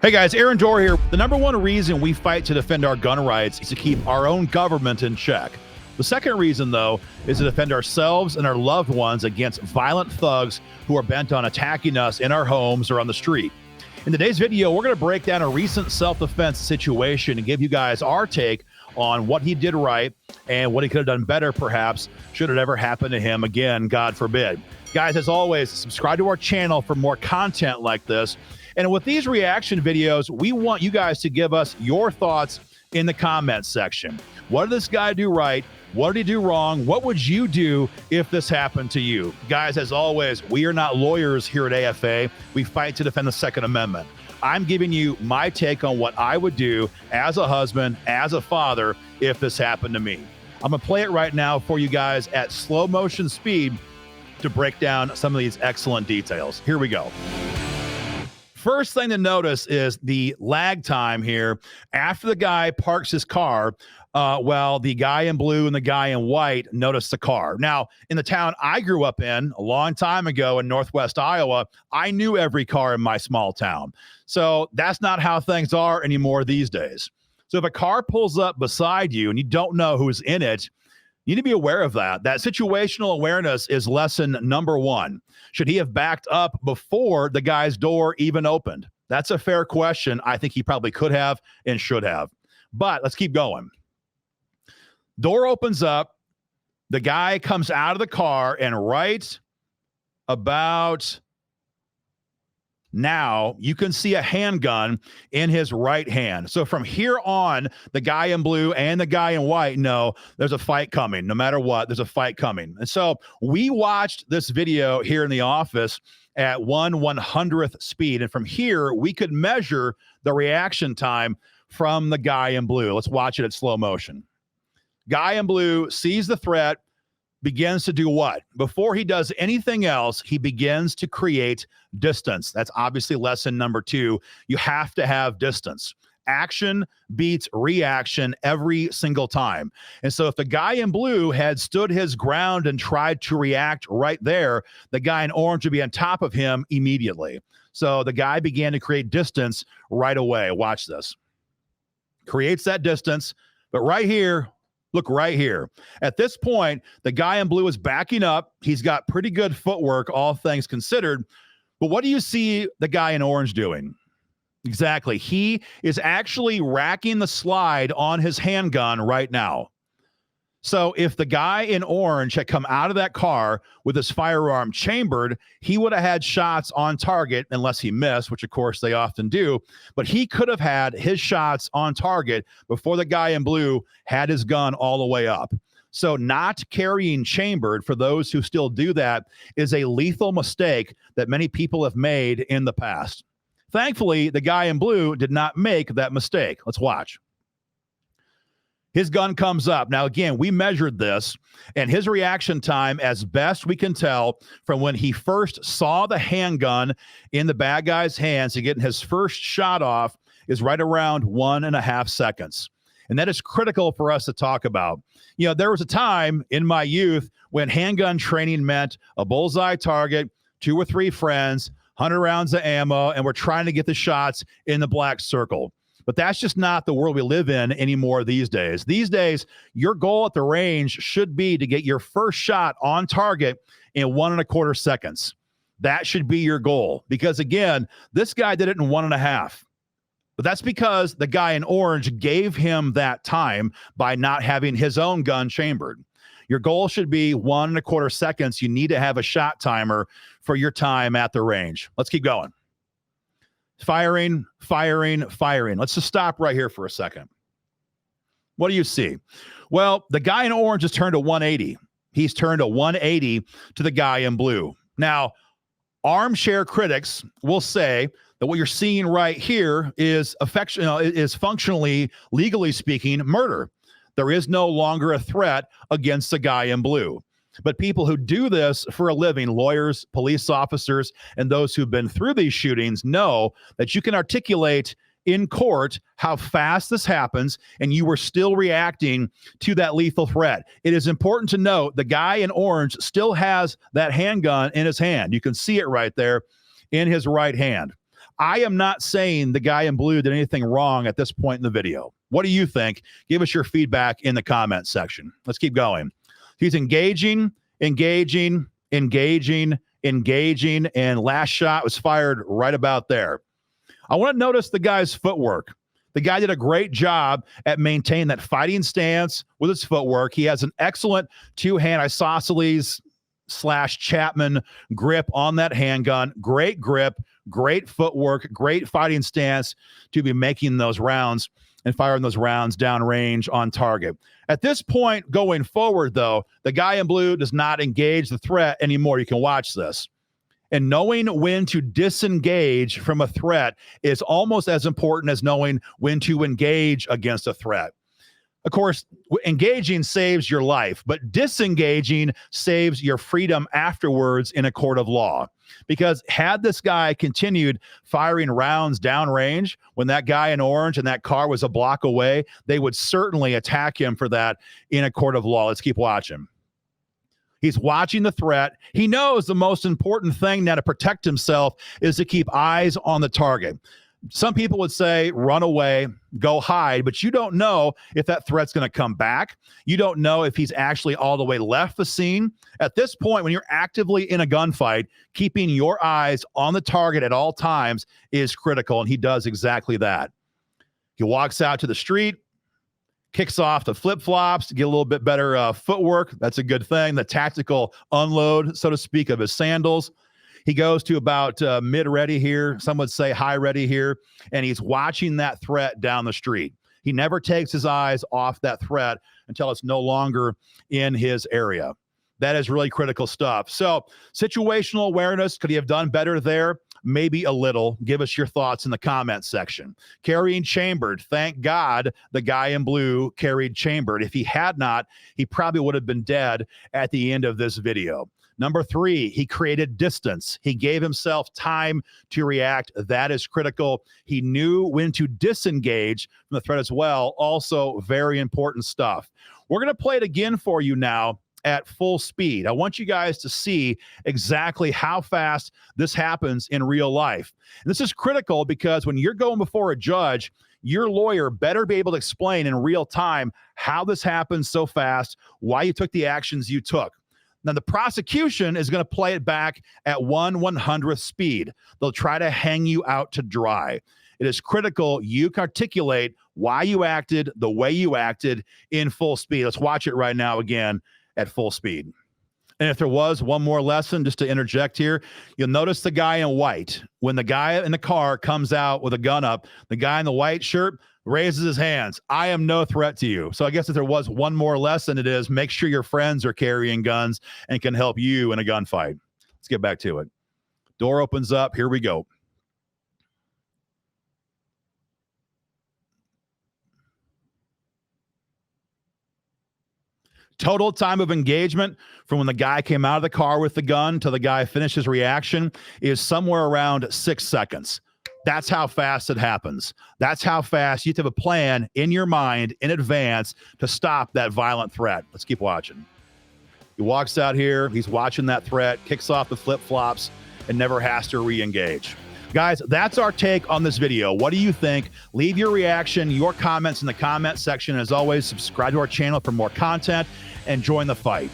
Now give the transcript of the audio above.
Hey guys, Aaron Dorr here. The number one reason we fight to defend our gun rights is to keep our own government in check. The second reason, though, is to defend ourselves and our loved ones against violent thugs who are bent on attacking us in our homes or on the street. In today's video, we're going to break down a recent self-defense situation and give you guys our take on what he did right and what he could have done better, perhaps, should it ever happen to him again, God forbid. Guys, as always, subscribe to our channel for more content like this. And with these reaction videos, we want you guys to give us your thoughts in the comments section. What did this guy do right? What did he do wrong? What would you do if this happened to you? Guys, as always, we are not lawyers here at AFA. We fight to defend the Second Amendment. I'm giving you my take on what I would do as a husband, as a father, if this happened to me. I'm going to play it right now for you guys at slow motion speed to break down some of these excellent details. Here we go. First thing to notice is the lag time here. After the guy parks his car, well, the guy in blue and the guy in white notice the car. Now, in the town I grew up in a long time ago in Northwest Iowa, I knew every car in my small town. So that's not how things are anymore these days. So if a car pulls up beside you and you don't know who's in it, you need to be aware of that. That situational awareness is lesson number one. Should he have backed up before the guy's door even opened? That's a fair question. I think he probably could have and should have. But let's keep going. Door opens up. The guy comes out of the car, and right about now, you can see a handgun in his right hand. So from here on, the guy in blue and the guy in white know there's a fight coming. No matter what, there's a fight coming. And so we watched this video here in the office at 1/100th speed. And from here, we could measure the reaction time from the guy in blue. Let's watch it at slow motion. Guy in blue sees the threat, begins to do what? Before he does anything else, he begins to create distance. That's obviously lesson number two. You have to have distance. Action beats reaction every single time. And so if the guy in blue had stood his ground and tried to react right there, the guy in orange would be on top of him immediately. So the guy began to create distance right away. Watch this. Creates that distance, but right here, look right here. At this point, the guy in blue is backing up. He's got pretty good footwork, all things considered. But what do you see the guy in orange doing? Exactly. He is actually racking the slide on his handgun right now. So if the guy in orange had come out of that car with his firearm chambered, he would have had shots on target unless he missed, which of course they often do. But he could have had his shots on target before the guy in blue had his gun all the way up. So not carrying chambered, for those who still do that, is a lethal mistake that many people have made in the past. Thankfully, the guy in blue did not make that mistake. Let's watch. His gun comes up. Now, again, we measured this, and his reaction time, as best we can tell, from when he first saw the handgun in the bad guy's hands to getting his first shot off, is right around 1.5 seconds. And that is critical for us to talk about. You know, there was a time in my youth when handgun training meant a bullseye target, 2 or 3 friends, 100 rounds of ammo, and we're trying to get the shots in the black circle. But that's just not the world we live in anymore these days. These days, your goal at the range should be to get your first shot on target in 1.25 seconds. That should be your goal. Because again, this guy did it in 1.5. But that's because the guy in orange gave him that time by not having his own gun chambered. Your goal should be 1.25 seconds. You need to have a shot timer for your time at the range. Let's keep going. Firing, firing, firing. Let's just stop right here for a second. What do you see? Well, the guy in orange has turned a 180. He's turned a 180 to the guy in blue. Now, armchair critics will say that what you're seeing right here is functionally, legally speaking, murder. There is no longer a threat against the guy in blue. But people who do this for a living, lawyers, police officers, and those who've been through these shootings know that you can articulate in court how fast this happens, and you were still reacting to that lethal threat. It is important to note the guy in orange still has that handgun in his hand. You can see it right there in his right hand. I am not saying the guy in blue did anything wrong at this point in the video. What do you think? Give us your feedback in the comment section. Let's keep going. He's engaging, and last shot was fired right about there. I want to notice the guy's footwork. The guy did a great job at maintaining that fighting stance with his footwork. He has an excellent two-hand isosceles / Chapman grip on that handgun. Great grip, great footwork, great fighting stance to be making those rounds and firing those rounds downrange on target. At this point going forward, though, the guy in blue does not engage the threat anymore. You can watch this. And knowing when to disengage from a threat is almost as important as knowing when to engage against a threat. Of course, engaging saves your life, but disengaging saves your freedom afterwards in a court of law. Because had this guy continued firing rounds downrange when that guy in orange and that car was a block away, they would certainly attack him for that in a court of law. Let's keep watching. He's watching the threat. He knows the most important thing now to protect himself is to keep eyes on the target. Some people would say, run away, go hide, but you don't know if that threat's going to come back. You don't know if he's actually all the way left the scene. At this point, when you're actively in a gunfight, keeping your eyes on the target at all times is critical, and he does exactly that. He walks out to the street, kicks off the flip-flops to get a little bit better footwork. That's a good thing. The tactical unload, so to speak, of his sandals. He goes to about mid-ready here. Some would say high-ready here. And he's watching that threat down the street. He never takes his eyes off that threat until it's no longer in his area. That is really critical stuff. So situational awareness, could he have done better there? Maybe a little. Give us your thoughts in the comment section. Carrying chambered. Thank God the guy in blue carried chambered. If he had not, he probably would have been dead at the end of this video. Number 3, he created distance. He gave himself time to react. That is critical. He knew when to disengage from the threat as well. Also, very important stuff. We're going to play it again for you now at full speed. I want you guys to see exactly how fast this happens in real life. And this is critical because when you're going before a judge, your lawyer better be able to explain in real time how this happens so fast, why you took the actions you took. Now, the prosecution is going to play it back at 1/100th speed. They'll try to hang you out to dry. It is critical you can articulate why you acted the way you acted in full speed. Let's watch it right now again at full speed. And if there was one more lesson, just to interject here, you'll notice the guy in white. When the guy in the car comes out with a gun up, the guy in the white shirt raises his hands. I am no threat to you. So I guess if there was one more lesson, it is make sure your friends are carrying guns and can help you in a gunfight. Let's get back to it. Door opens up. Here we go. Total time of engagement from when the guy came out of the car with the gun to the guy finished his reaction is somewhere around 6 seconds. That's how fast it happens. That's how fast you have to have a plan in your mind in advance to stop that violent threat. Let's keep watching. He walks out here. He's watching that threat, kicks off the flip-flops, and never has to re-engage. Guys, that's our take on this video. What do you think? Leave your reaction, your comments in the comment section. As always, subscribe to our channel for more content and join the fight.